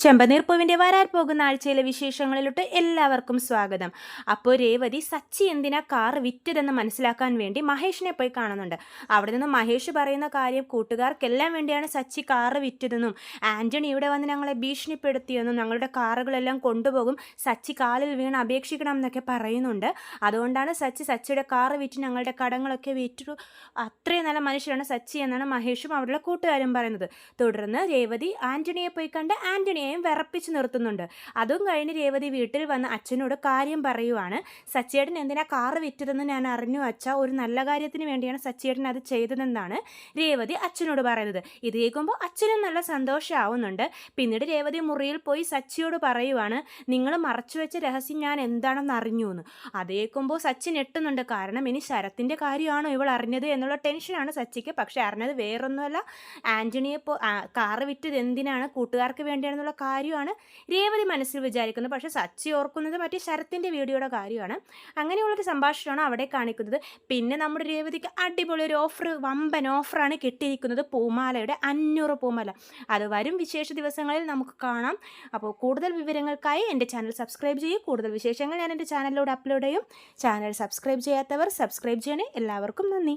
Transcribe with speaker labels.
Speaker 1: ചെമ്പനീർപ്പൂവിൻ്റെ വരാൻ പോകുന്ന ആഴ്ചയിലെ വിശേഷങ്ങളിലോട്ട് എല്ലാവർക്കും സ്വാഗതം. അപ്പോൾ രേവതി സച്ചി എന്തിനാ കാർ വിറ്റതെന്ന് മനസ്സിലാക്കാൻ വേണ്ടി മഹേഷിനെ പോയി കാണുന്നുണ്ട്. അവിടെ നിന്ന് മഹേഷ് പറയുന്ന കാര്യം കൂട്ടുകാർക്കെല്ലാം വേണ്ടിയാണ് സച്ചി കാറ് വിറ്റതെന്നും ആൻ്റണി ഇവിടെ വന്ന് ഞങ്ങളെ ഭീഷണിപ്പെടുത്തിയെന്നും ഞങ്ങളുടെ കാറുകളെല്ലാം കൊണ്ടുപോകും, സച്ചി കാലിൽ വീണ് അപേക്ഷിക്കണം എന്നൊക്കെ പറയുന്നുണ്ട്. അതുകൊണ്ടാണ് സച്ചിയുടെ കാറ് വിറ്റ് ഞങ്ങളുടെ കടങ്ങളൊക്കെ വിറ്റു, അത്രയും നല്ല മനുഷ്യരാണ് സച്ചി എന്നാണ് മഹേഷും അവരുടെ കൂട്ടുകാരും പറയുന്നത്. തുടർന്ന് രേവതി ആൻ്റണിയെ പോയി കണ്ട് ആൻ്റണിയെയും വിറപ്പിച്ച് നിർത്തുന്നുണ്ട്. അതും കഴിഞ്ഞ് രേവതി വീട്ടിൽ വന്ന് അച്ഛനോട് കാര്യം പറയുവാണ്. സച്ചിയേട്ടൻ എന്തിനാ കാറ് വിറ്റതെന്ന് ഞാൻ അറിഞ്ഞു അച്ഛാ, ഒരു നല്ല കാര്യത്തിന് വേണ്ടിയാണ് സച്ചിയേട്ടൻ അത് ചെയ്തതെന്നാണ് രേവതി അച്ഛനോട് പറയുന്നത്. ഇത് കേൾക്കുമ്പോൾ അച്ഛനും നല്ല സന്തോഷമാവുന്നുണ്ട്. പിന്നീട് രേവതി മുറിയിൽ പോയി സച്ചിയോട് പറയുവാണ്, നിങ്ങൾ മറച്ചു വെച്ച രഹസ്യം ഞാൻ എന്താണെന്ന് അറിഞ്ഞു എന്ന്. അത് കേൾക്കുമ്പോൾ സച്ചി ഞെട്ടുന്നുണ്ട്. കാരണം ഇനി ശരത്തിൻ്റെ കാര്യമാണോ ഇവൾ അറിഞ്ഞത് എന്നുള്ള ടെൻഷനാണ് സച്ചിക്ക്. പക്ഷെ അറിഞ്ഞത് വേറൊന്നുമല്ല, ആൻ്റണിയെ കാറ് വിറ്റത് എന്തിനാണ്, കൂട്ടുകാർക്ക് വേണ്ടിയാണെന്നുള്ള കാര്യമാണ് രേവതി മനസ്സിൽ വിചാരിക്കുന്നത്. പക്ഷേ സച്ചി ഓർക്കുന്നത് മറ്റേ ശരത്തിൻ്റെ വീഡിയോയുടെ കാര്യമാണ്. അങ്ങനെയുള്ളൊരു സംഭാഷണമാണ് അവിടെ കാണിക്കുന്നത്. പിന്നെ നമ്മുടെ രേവതിക്ക് അടിപൊളി ഒരു ഓഫർ, വമ്പൻ ഓഫറാണ് കിട്ടിയിരിക്കുന്നത്. പൂമാലയുടെ 500 പൂമാല. അത് വരും വിശേഷ ദിവസങ്ങളിൽ നമുക്ക് കാണാം. അപ്പോൾ കൂടുതൽ വിവരങ്ങൾക്കായി എൻ്റെ ചാനൽ സബ്സ്ക്രൈബ് ചെയ്യും. കൂടുതൽ വിശേഷങ്ങൾ ഞാൻ എൻ്റെ ചാനലിലൂടെ അപ്ലോഡ് ചെയ്യും. ചാനൽ സബ്സ്ക്രൈബ് ചെയ്യാത്തവർ സബ്സ്ക്രൈബ് ചെയ്യണേ. എല്ലാവർക്കും നന്ദി.